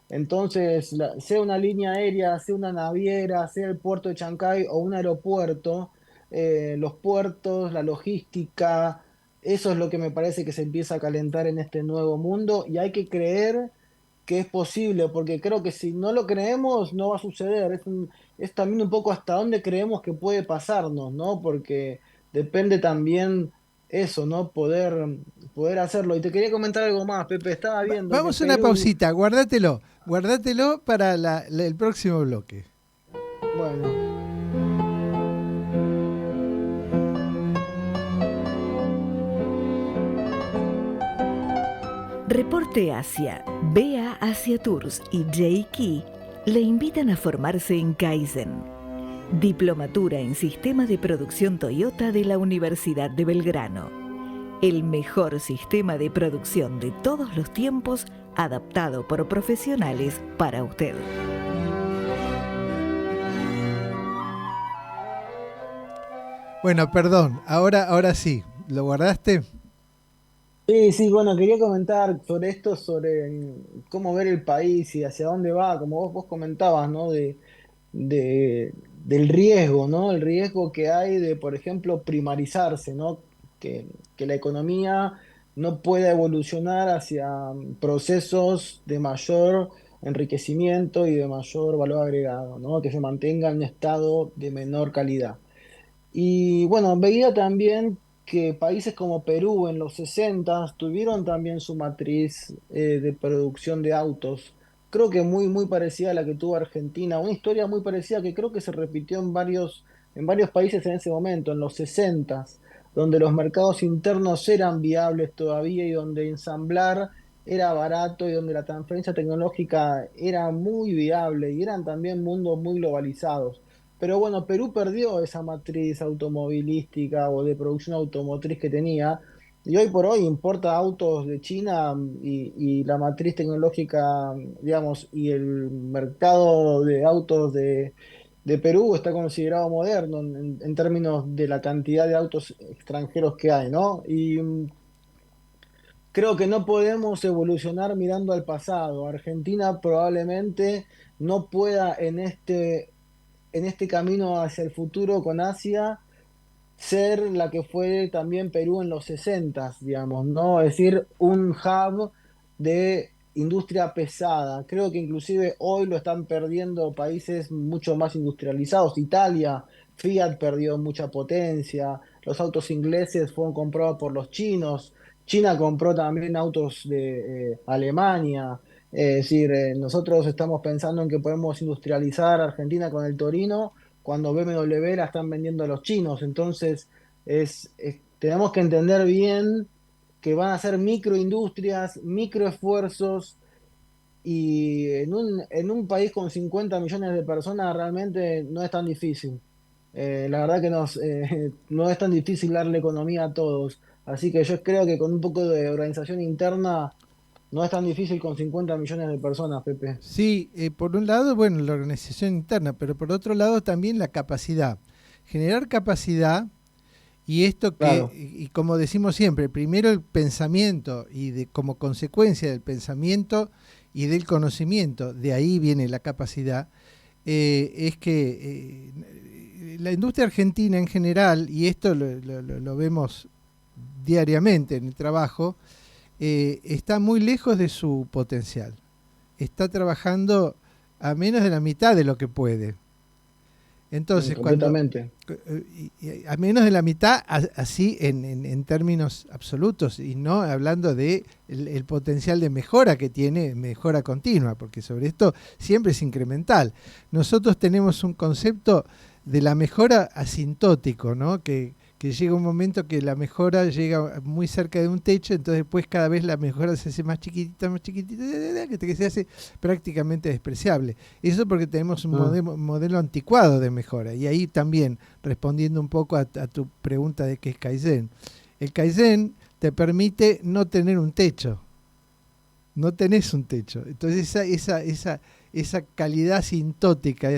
Entonces, sea una línea aérea, sea una naviera, sea el puerto de Chancay o un aeropuerto, los puertos, la logística, eso es lo que me parece que se empieza a calentar en este nuevo mundo y hay que creer que es posible, porque creo que si no lo creemos no va a suceder. Es también un poco hasta dónde creemos que puede pasarnos, ¿no? Porque depende también eso, ¿no? Poder hacerlo. Y te quería comentar algo más, Pepe. Estaba viendo que Vamos a una Perú, pausita, guárdatelo para el próximo bloque. bueno, Reporte Asia, BEA Asia Tours y J-Key le invitan a formarse en Kaizen, Diplomatura en Sistema de Producción Toyota de la Universidad de Belgrano. El mejor sistema de producción de todos los tiempos, adaptado por profesionales para usted. Bueno, perdón, ahora sí, ¿lo guardaste? sí, sí, bueno, quería comentar sobre esto, sobre cómo ver el país y hacia dónde va, como vos comentabas, ¿no? Del riesgo, ¿no? El riesgo que hay de, por ejemplo, primarizarse, ¿no? Que la economía no pueda evolucionar hacia procesos de mayor enriquecimiento y de mayor valor agregado, ¿no? Que se mantenga en un estado de menor calidad. Y bueno, veía también que países como Perú en los 60 tuvieron también su matriz de producción de autos. Creo que muy parecida a la que tuvo Argentina. Una historia muy parecida que creo que se repitió en varios países en ese momento, en los 60, donde los mercados internos eran viables todavía y donde ensamblar era barato y donde la transferencia tecnológica era muy viable y eran también mundos muy globalizados. Pero bueno, Perú perdió esa matriz automovilística o de producción automotriz que tenía, y hoy por hoy importa autos de China y la matriz tecnológica, digamos, y el mercado de autos de Perú está considerado moderno en términos de la cantidad de autos extranjeros que hay, ¿no? Y creo que no podemos evolucionar mirando al pasado. Argentina probablemente no pueda en este camino hacia el futuro con Asia ser la que fue también Perú en los 60, digamos, ¿no? Es decir, un hub de industria pesada. Creo que inclusive hoy lo están perdiendo países mucho más industrializados. Italia, Fiat perdió mucha potencia, los autos ingleses fueron comprados por los chinos, China compró también autos de Alemania. Es decir, nosotros estamos pensando en que podemos industrializar Argentina con el Torino cuando BMW la están vendiendo a los chinos. Entonces, tenemos que entender bien que van a ser microindustrias, microesfuerzos, y en un país con 50 millones de personas realmente no es tan difícil. La verdad que no es tan difícil darle economía a todos. Así que yo creo que con un poco de organización interna no es tan difícil con 50 millones de personas, Pepe. Sí, por un lado, bueno, la organización interna, pero por otro lado también la capacidad. Generar capacidad y esto Claro. y como decimos siempre, primero el pensamiento y como consecuencia del pensamiento y del conocimiento, de ahí viene la capacidad, es que la industria argentina en general, y esto lo vemos diariamente en el trabajo, está muy lejos de su potencial. Está trabajando a menos de la mitad de lo que puede. Entonces, Completamente. a menos de la mitad, así en términos absolutos, y no hablando de el potencial de mejora que tiene, mejora continua, porque sobre esto siempre es incremental. Nosotros tenemos un concepto de la mejora asintótico, ¿no? Que llega un momento que la mejora llega muy cerca de un techo, entonces después cada vez la mejora se hace más chiquitita, que se hace prácticamente despreciable. Eso porque tenemos un Ah, modelo anticuado de mejora. Y ahí también, respondiendo un poco a tu pregunta de qué es Kaizen, el Kaizen te permite no tener un techo, no tenés un techo. Entonces esa calidad asintótica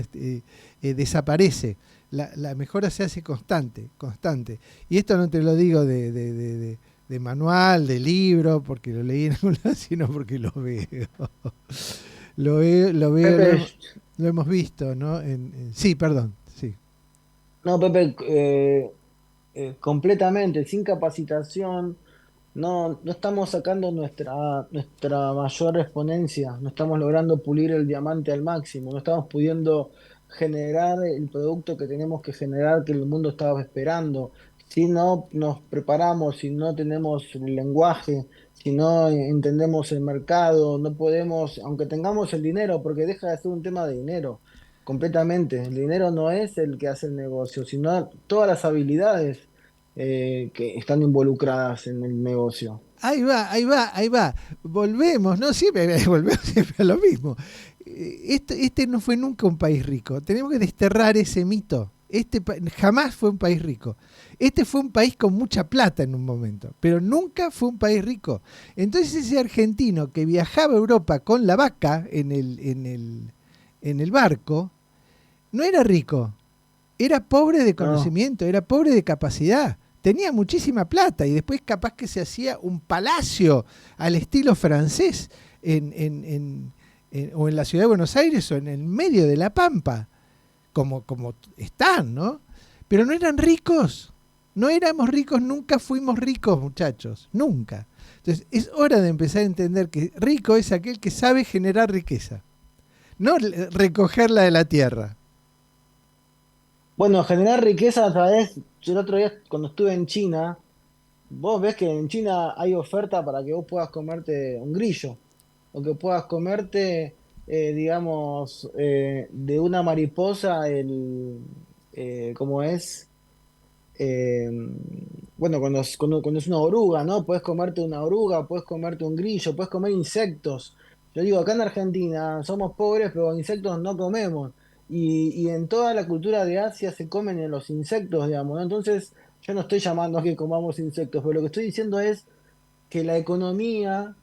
desaparece. La mejora se hace constante. Y esto no te lo digo de manual, de libro, porque lo leí en algún lado, sino porque lo veo. Pepe, Lo hemos visto, ¿no? Sí, perdón, sí. no, Pepe, completamente, sin capacitación, no estamos sacando nuestra mayor exponencia, no estamos logrando pulir el diamante al máximo, no estamos pudiendo generar el producto que tenemos que generar, que el mundo estaba esperando. si no nos preparamos, si no tenemos el lenguaje, si no entendemos el mercado, no podemos, aunque tengamos el dinero, porque deja de ser un tema de dinero, completamente. El dinero no es el que hace el negocio, sino todas las habilidades que están involucradas en el negocio. Ahí va, ahí va, ahí va. Volvemos, ¿no? Siempre volvemos siempre a lo mismo. Este no fue nunca un país rico. Tenemos que desterrar ese mito. Jamás fue un país rico. Este fue un país con mucha plata en un momento, pero nunca fue un país rico. Entonces ese argentino que viajaba a Europa con la vaca en el barco, no era rico, era pobre de No, conocimiento, era pobre de capacidad. Tenía muchísima plata y después capaz que se hacía un palacio al estilo francés o en la ciudad de Buenos Aires o en el medio de la Pampa, como están, ¿no? Pero no eran ricos, no éramos ricos, nunca fuimos ricos, muchachos, nunca. Entonces es hora de empezar a entender que rico es aquel que sabe generar riqueza, no recogerla de la tierra. bueno, generar riqueza a través, yo el otro día cuando estuve en China, vos ves que en China hay oferta para que vos puedas comerte un grillo, o que puedas comerte, digamos, de una mariposa ¿cómo es? Eh, bueno, cuando es una oruga, ¿no? Puedes comerte una oruga, puedes comerte un grillo, puedes comer insectos. Yo digo, acá en Argentina somos pobres, pero insectos no comemos. Y en toda la cultura de Asia se comen en los insectos, digamos, ¿no? Entonces, yo no estoy llamando a que comamos insectos, pero lo que estoy diciendo es que la economía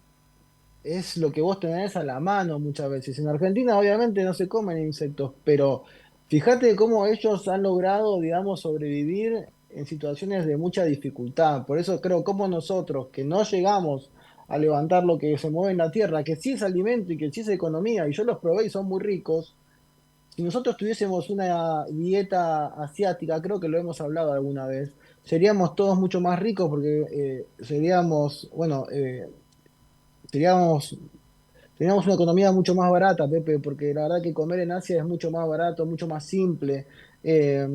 es lo que vos tenés a la mano muchas veces. En Argentina obviamente no se comen insectos, pero fíjate cómo ellos han logrado, digamos, sobrevivir en situaciones de mucha dificultad. Por eso creo como nosotros, que no llegamos a levantar lo que se mueve en la tierra, que sí es alimento y que sí es economía, y yo los probé y son muy ricos. Si nosotros tuviésemos una dieta asiática, creo que lo hemos hablado alguna vez, seríamos todos mucho más ricos porque seríamos, bueno, seríamos teníamos una economía mucho más barata, Pepe, porque la verdad que comer en Asia es mucho más barato, mucho más simple, eh,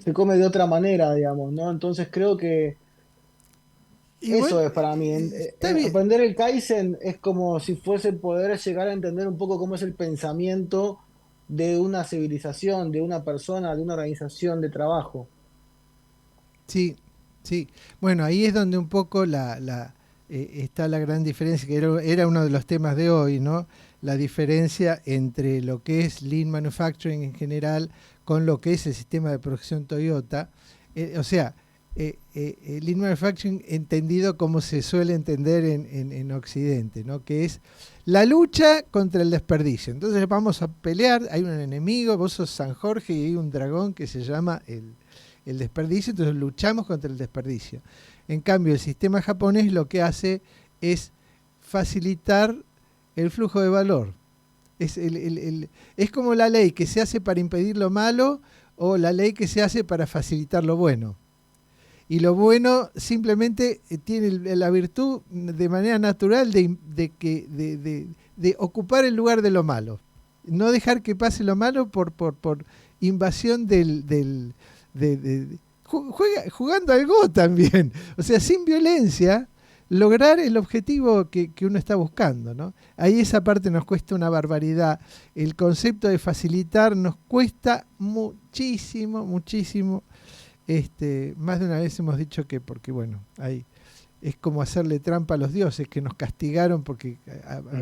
se come de otra manera, digamos, ¿no? Entonces creo que Y bueno, eso es para mí. está bien. Aprender el Kaizen es como si fuese poder llegar a entender un poco cómo es el pensamiento de una civilización, de una persona, de una organización de trabajo. Sí, sí. Bueno, ahí es donde un poco está la gran diferencia, que era uno de los temas de hoy, ¿no? La diferencia entre lo que es Lean Manufacturing en general con lo que es el sistema de producción Toyota. O sea, Lean Manufacturing entendido como se suele entender en Occidente, ¿no? Que es la lucha contra el desperdicio. Entonces vamos a pelear, hay un enemigo, vos sos San Jorge y hay un dragón que se llama el desperdicio, entonces luchamos contra el desperdicio. En cambio, el sistema japonés lo que hace es facilitar el flujo de valor. Es como la ley que se hace para impedir lo malo o la ley que se hace para facilitar lo bueno. Y lo bueno simplemente tiene la virtud de manera natural de ocupar el lugar de lo malo. No dejar que pase lo malo por invasión jugando al Go también. O sea, sin violencia, lograr el objetivo que uno está buscando, ¿no? Ahí esa parte nos cuesta una barbaridad. El concepto de facilitar nos cuesta muchísimo, muchísimo. Más de una vez hemos dicho que, porque bueno, hay es como hacerle trampa a los dioses que nos castigaron porque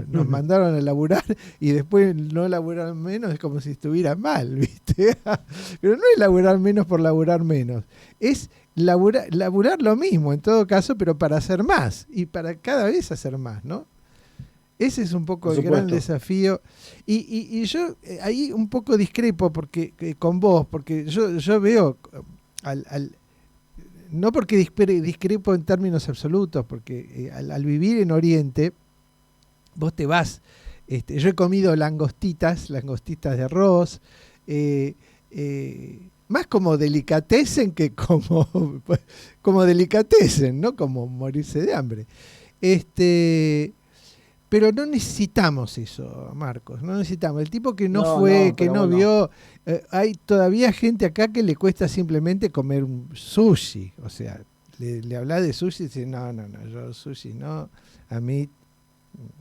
nos mandaron a laburar y después no laburar menos, es como si estuviera mal, ¿viste? Pero no es laburar menos por laburar menos, es laburar lo mismo en todo caso, pero para hacer más y para cada vez hacer más, ¿no? Ese es un poco Por el gran supuesto. desafío. Y yo ahí un poco discrepo porque con vos, porque yo veo al no porque discrepo en términos absolutos, porque al vivir en Oriente, vos te vas. Yo he comido langostitas de arroz, eh, más como delicatessen que como delicatessen, ¿no? Como morirse de hambre. Este, Pero no necesitamos eso, Marcos, no necesitamos. El tipo que no No, fue, no, que pero no bueno. vio, hay todavía gente acá que le cuesta simplemente comer un sushi. O sea, le habla de sushi y dice, no, yo sushi no, a mí,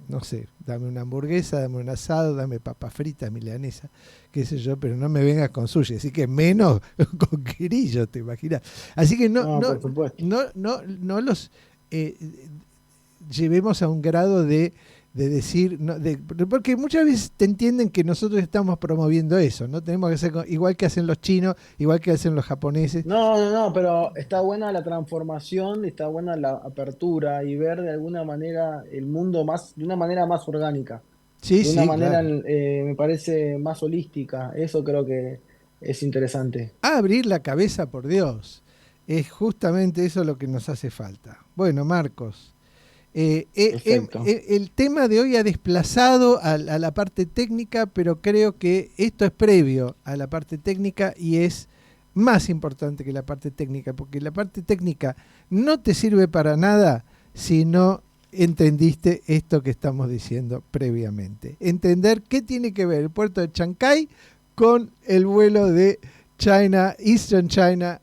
no sé, dame una hamburguesa, dame un asado, dame papa frita, milanesa, qué sé yo, pero no me vengas con sushi. Así que menos con grillo, te imaginas. Así que No, por supuesto. no los eh, llevemos a un grado de decir, no, porque muchas veces te entienden que nosotros estamos promoviendo eso, ¿no? Tenemos que hacer igual que hacen los chinos, igual que hacen los japoneses. No, pero está buena la transformación, está buena la apertura y ver de alguna manera el mundo más, de una manera más orgánica, Sí, de una sí, manera, claro. me parece, más holística. Eso creo que es interesante. Abrir la cabeza, por Dios. Es justamente eso lo que nos hace falta. Bueno, Marcos, Perfecto. el tema de hoy ha desplazado a la parte técnica, pero creo que esto es previo a la parte técnica y es más importante que la parte técnica, porque la parte técnica no te sirve para nada si no entendiste esto que estamos diciendo previamente. Entender qué tiene que ver el puerto de Chancay con el vuelo de China, Eastern China,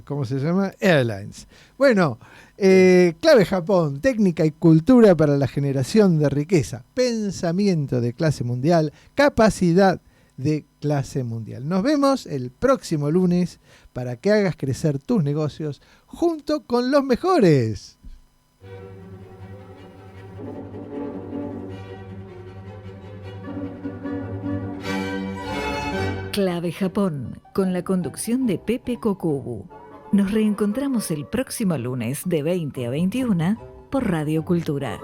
¿cómo se llama? Airlines. Bueno, clave Japón, técnica y cultura para la generación de riqueza, pensamiento de clase mundial, capacidad de clase mundial. Nos vemos el próximo lunes para que hagas crecer tus negocios junto con los mejores. Clave Japón, con la conducción de Pepe Kokubu. Nos reencontramos el próximo lunes de 20 a 21 por Radio Cultura.